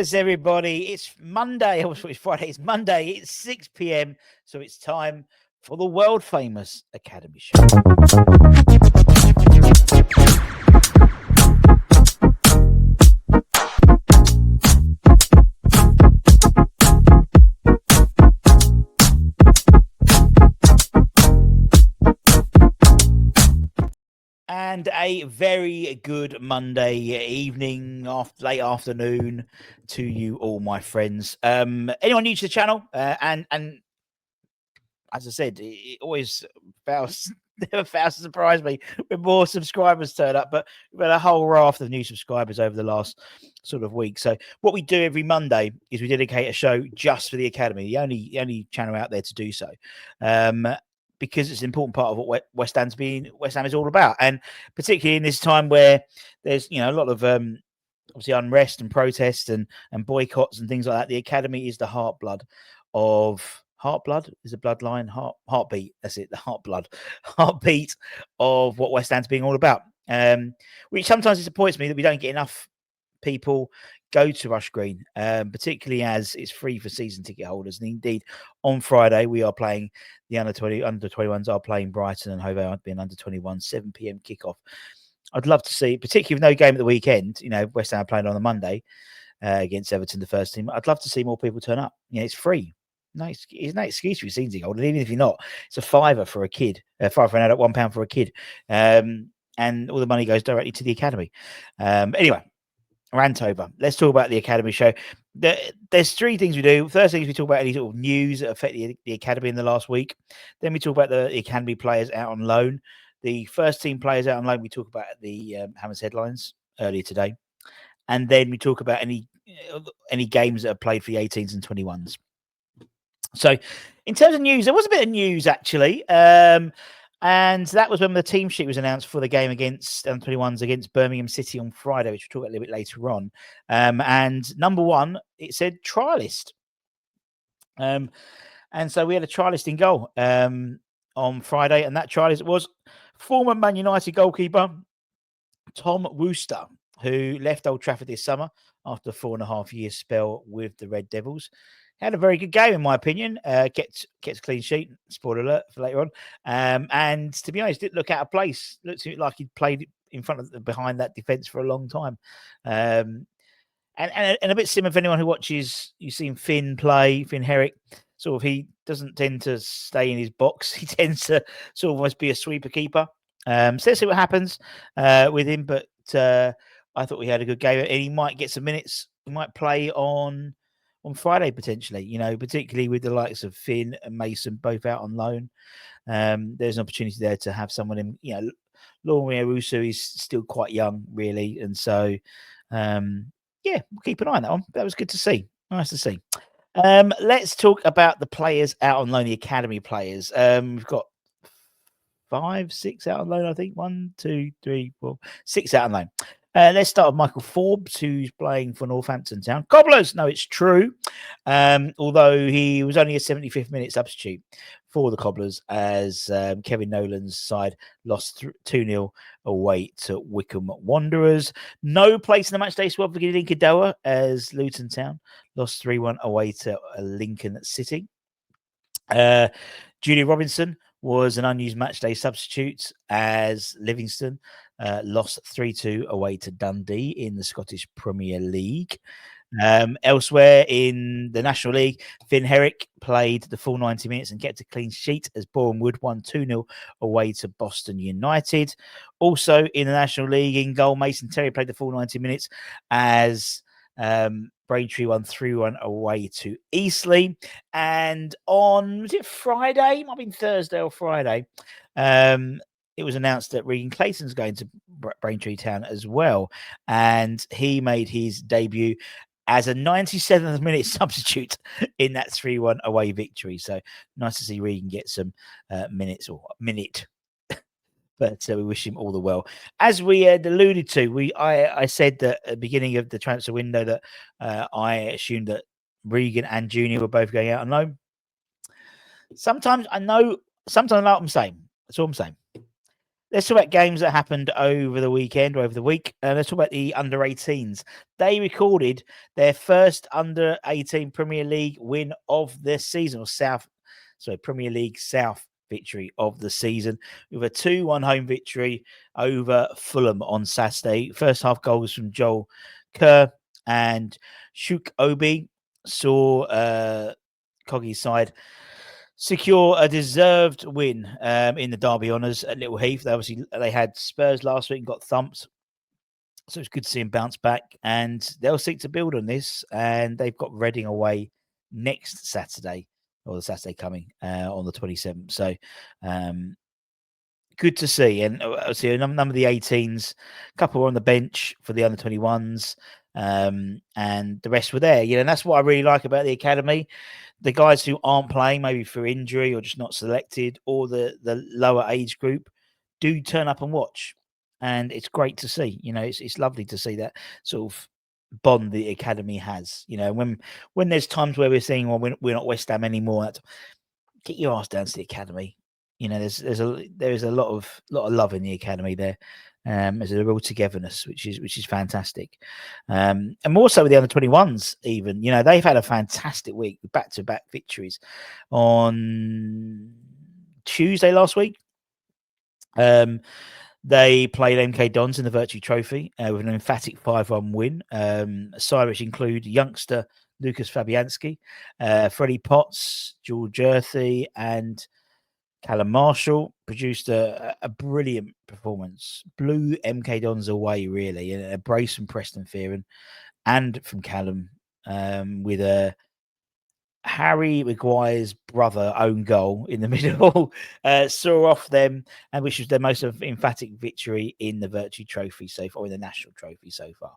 Yes, everybody. It's Monday. I was it's Friday. It's Monday. It's 6 p.m. So it's time for the world famous Academy Show. And a very good Monday evening, late afternoon to you all, my friends. Anyone new to the channel, and as I said, it always never fails to surprise me when more subscribers turn up. But we've had a whole raft of new subscribers over the last sort of week. So what we do every Monday is we dedicate a show just for the Academy, the only channel out there to do so. Because it's an important part of what West Ham is all about, and particularly in this time where there's a lot of obviously unrest and protests and boycotts and things like that. The Academy is the heartbeat is a bloodline, heartbeat. That's it, the heartbeat of what West Ham's being all about. Which sometimes disappoints me that we don't get enough people go to Rush Green, particularly as it's free for season ticket holders. And indeed, on Friday we are playing the under 21s are playing Brighton, and Hove are being under 21, 7 p.m. kickoff. I'd love to see, particularly with no game at the weekend. West Ham are playing on the Monday against Everton, the first team. I'd love to see more people turn up. It's free. No, it's no excuse for your season ticket holder. Even if you're not, it's a £5 for a kid, £5 for an adult, £1 for a kid, and all the money goes directly to the Academy. Anyway. Rant over. Let's talk about the Academy show. There's three things we do. First thing is we talk about any sort of news that affect the Academy in the last week. Then we talk about the Academy players out on loan. The first team players out on loan, we talk about the Hammers headlines earlier today. And then we talk about any games that are played for the 18s and 21s. So in terms of news, there was a bit of news actually. And that was when the team sheet was announced for the game against 21s against Birmingham City on Friday, which we'll talk about a little bit later on. And number one, it said trialist. And so we had a trialist in goal on Friday, and that trialist was former Man United goalkeeper Tom Wooster, who left Old Trafford this summer after a 4.5-year spell with the Red Devils. Had a very good game, in my opinion. Gets a clean sheet. Spoiler alert for later on. And to be honest, didn't look out of place. Looked like he'd played in front of behind that defence for a long time. And a bit similar for anyone who watches. You've seen Finn play, Finn Herrick. Sort of, he doesn't tend to stay in his box. He tends to sort of almost be a sweeper keeper. So let's see what happens with him. But I thought we had a good game, and he might get some minutes. He might play on Friday potentially, particularly with the likes of Finn and Mason both out on loan. There's an opportunity there to have someone in, Laurent Owusu is still quite young, really. And so, we'll keep an eye on that one. That was good to see. Nice to see. Let's talk about the players out on loan, the Academy players. We've got 5, 6 out on loan, I think. 1, 2, 3, 4, 6 out on loan. Let's start with Michael Forbes, who's playing for Northampton Town. Cobblers, no, it's true. Although he was only a 75th minute substitute for the Cobblers as Kevin Nolan's side lost 2-0 away to Wycombe Wanderers. No place in the matchday squad for Lincoln Dower as Luton Town lost 3-1 away to Lincoln City. Julia Robinson was an unused matchday substitute as Livingston lost 3-2 away to Dundee in the Scottish Premier League. Elsewhere in the National League, Finn Herrick played the full 90 minutes and kept a clean sheet as Boreham Wood won 2-0 away to Boston United. Also in the National League, in goal, Mason Terry played the full 90 minutes as Braintree won 3-1 away to Eastleigh. And on, was it Friday? It might have been Thursday or Friday. It was announced that Regan Clayton's going to Braintree Town as well. And he made his debut as a 97th minute substitute in that 3-1 away victory. So nice to see Regan get some minute. But we wish him all the well. As we had alluded to, I said that at the beginning of the transfer window that I assumed that Regan and Junior were both going out on loan. Sometimes I know what I'm saying. That's all I'm saying. let's talk about games that happened over the weekend or over the week. Let's talk about the under-18s. They recorded their first under-18 Premier League win of the season, or Premier League South victory of the season, with a 2-1 home victory over Fulham on Saturday. First half goals from Joel Kerr and 𝗧𝗛𝗥𝗦𝗛 saw Coggy's side secure a deserved win in the Derby Honours at Little Heath. They had Spurs last week and got thumped, so it's good to see them bounce back, and they'll seek to build on this. And they've got Reading away next Saturday, or the Saturday coming on the 27th. So good to see. And see a number of the 18s, a couple were on the bench for the under 21s, and the rest were there. And that's what I really like about the academy. The guys who aren't playing, maybe for injury or just not selected, or the lower age group, do turn up and watch, and it's great to see. It's lovely to see that sort of bond the academy has. When there's times where we're saying, well, we're not West Ham anymore, get your ass down to the academy. There's a lot of love in the academy there. There's a real togetherness, which is fantastic, and more so with the under 21s. Even they've had a fantastic week, back-to-back victories on Tuesday last week. They played MK Dons in the Virtue Trophy with an emphatic 5-1 win. Side which include youngster Lucas Fabianski, Freddie Potts, George Earthy, and Callum Marshall produced a brilliant performance. Blew MK Dons away, really, and a brace from Preston Fearon and from Callum, with a Harry Maguire's brother own goal in the middle, saw off them, and which was their most emphatic victory in the Virtue Trophy so far, or in the National Trophy so far,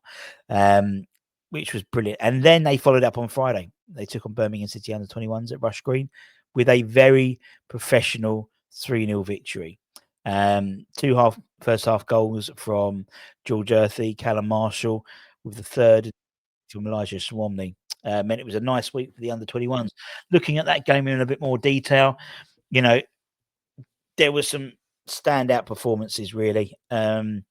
which was brilliant. And then they followed up on Friday. They took on Birmingham City under 21s at Rush Green with a very professional 3-0 victory. First half goals from George Earthy, Callum Marshall, with the third from Elijah Swamney. Meant it was a nice week for the under 21s. Looking at that game in a bit more detail, there were some standout performances, really. As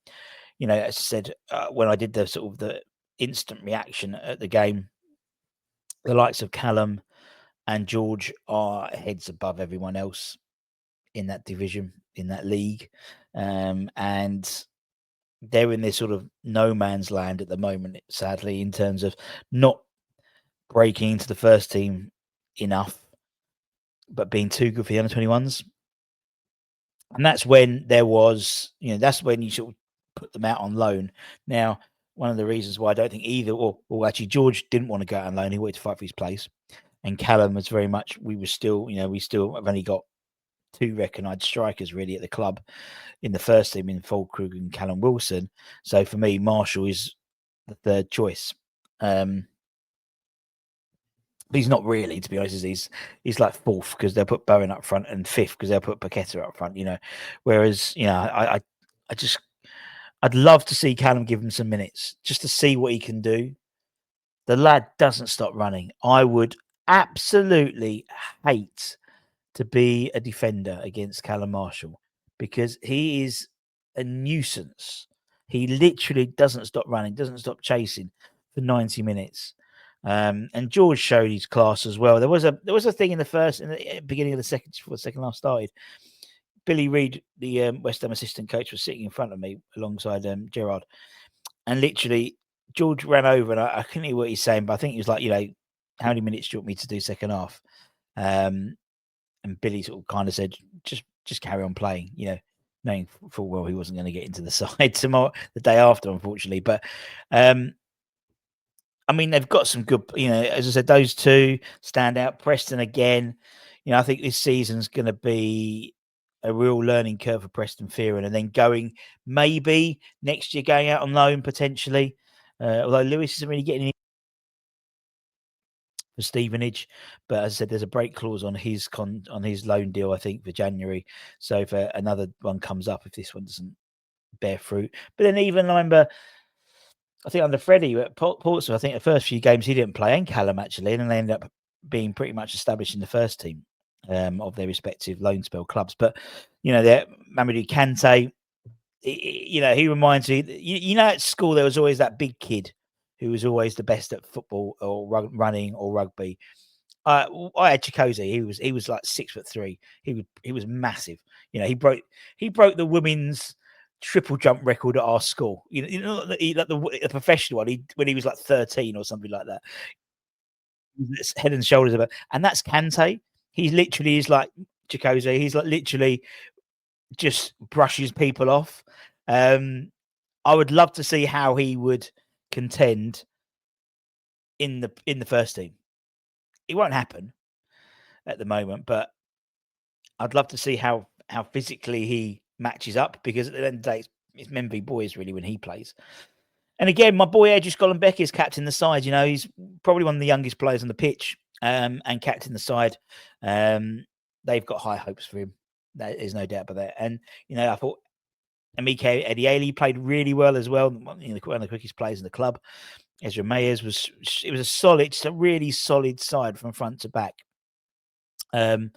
I said, when I did the sort of the instant reaction at the game, the likes of Callum and George are heads above everyone else in that division, in that league. And they're in this sort of no man's land at the moment, sadly, in terms of not breaking into the first team enough, but being too good for the under 21s. And that's when that's when you sort of put them out on loan. Now, one of the reasons why I don't think either, or actually George didn't want to go out on loan, he wanted to fight for his place. And Callum was very much, we still have only got 2 recognised strikers really at the club in the first team, in Fulkrug and Callum Wilson. So for me, Marshall is the third choice. But he's not really, to be honest. He's like 4th because they'll put Bowen up front, and 5th because they'll put Paqueta up front. Whereas I'd love to see Callum give him some minutes just to see what he can do. The lad doesn't stop running. I would absolutely hate to be a defender against Callum Marshall because he is a nuisance. He literally doesn't stop running, doesn't stop chasing for 90 minutes. And George showed his class as well. There was a thing in the beginning of the second, before the second half started. Billy Reid, the West Ham assistant coach, was sitting in front of me alongside Gerard, and literally George ran over, and I couldn't hear what he's saying, but I think he was like, how many minutes do you want me to do second half? And Billy sort of kind of said, just carry on playing, knowing full well he wasn't going to get into the side tomorrow, the day after, unfortunately. But I mean, they've got some good, as I said, those 2 stand out. Preston again, I think this season's going to be a real learning curve for Preston Fearon, and then maybe next year going out on loan potentially. Although Lewis isn't really getting for Stevenage, but as I said, there's a break clause on his loan deal, I think, for January. So if another one comes up, if this one doesn't bear fruit, but then even I remember, I think under Freddie at Portsmouth, I think the first few games he didn't play, and Callum actually, and then they ended up being pretty much established in the first team of their respective loan spell clubs. But Mamadou Kante, you know, he reminds me. You know, at school there was always that big kid who was always the best at football or running or rugby. I had 𝗧𝗪𝗥𝗦𝗛. He was like 6'3". He was massive. You know, he broke the women's triple jump record at our school. You know like the professional one. When he was like 13 or something like that. It's head and shoulders above, and that's Kante. He literally is like 𝗧𝗪𝗥𝗦𝗛. He's like literally just brushes people off. I would love to see how he would contend in the first team. It won't happen at the moment, but I'd love to see how physically he matches up, because at the end of the day, it's men v boys really when he plays. And again, my boy 𝗧𝗪𝗥𝗦𝗛 is captain the side. You know, he's probably one of the youngest players on the pitch, and captain the side. They've got high hopes for him. There's no doubt about that. And you know, I thought 𝗍𝗪𝗥𝗦𝗛𝗏 𝗍𝗪𝗐 played really well as well. One of the quickest players in the club. Ezra Mayers was a solid, just a really solid side from front to back. And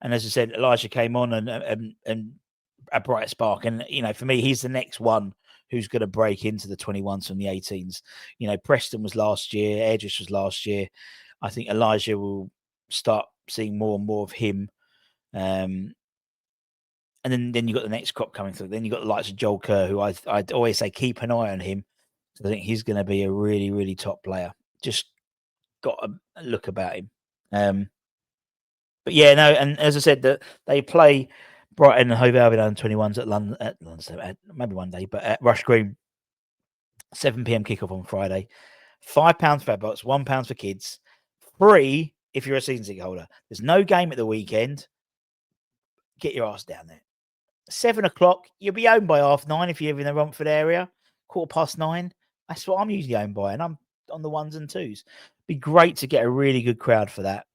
as I said, Elijah came on and a bright spark. And you know, for me, he's the next one who's going to break into the 21s from the 18s. You know, Preston was last year, Edris was last year. I think Elijah will start seeing more and more of him. And then you got the next crop coming through. Then you got the likes of Joel Kerr, who I'd always say keep an eye on him. So I think he's going to be a really, really top player. Just got a look about him. But yeah, no, and as I said, that they play Brighton and Hove Albion 21s at London, maybe one day, but at Rush Green, 7 p.m. kickoff on Friday. £5 for adults, £1 for kids, free if you're a season ticket holder. There's no game at the weekend. Get your ass down there. 7 o'clock, you'll be home by 9:30 if you live in the Romford area. 9:15. That's what I'm usually home by, and I'm on the 1s and 2s. Be great to get a really good crowd for that.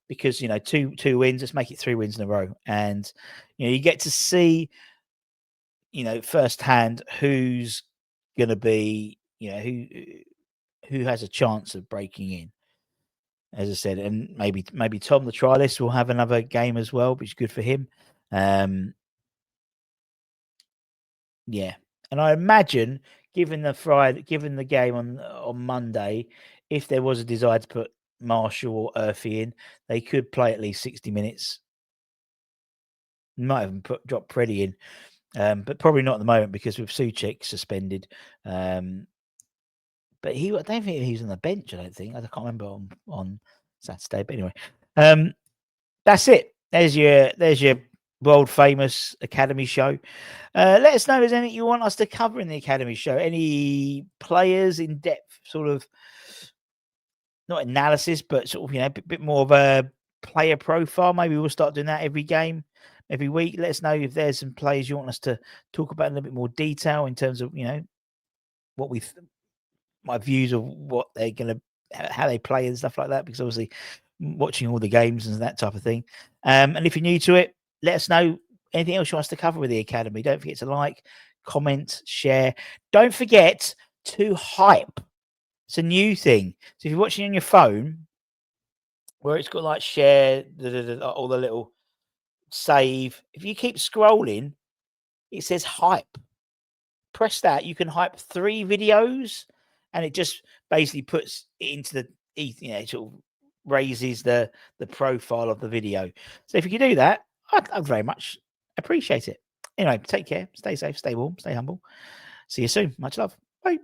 Because you know, two wins, let's make it 3 wins in a row, and you know, you get to see, you know, firsthand who's going to be, you know, who has a chance of breaking in. As I said, and maybe Tom, the trialist, will have another game as well, which is good for him. Yeah, and I imagine, given the game on Monday, if there was a desire to put Marshall or 𝗧𝗪𝗥𝗦𝗛𝗏 in, they could play at least 60 minutes. Might even drop Preddy in, but probably not at the moment because with 𝗧𝗪𝗥 suspended. But I don't think he was on the bench. I don't think. I can't remember on Saturday. But anyway, that's it. There's your world famous Academy show. Let us know if there's anything you want us to cover in the Academy show. Any players in depth, sort of not analysis, but sort of, you know, a bit more of a player profile. Maybe we'll start doing that every game, every week. Let us know if there's some players you want us to talk about in a little bit more detail in terms of, you know, what my views of what they're going to, how they play and stuff like that, because obviously watching all the games and that type of thing. And if you're new to it, let us know anything else you want us to cover with the Academy. Don't forget to like, comment, share. Don't forget to hype. It's a new thing. So if you're watching on your phone, where it's got like share, all the little save, if you keep scrolling, it says hype. Press that. You can hype 3 videos, and it just basically puts it into the, you know, sort of raises the profile of the video. So if you can do that, I'd very much appreciate it. Anyway, take care, stay safe, stay warm, stay humble. See you soon. Much love. Bye.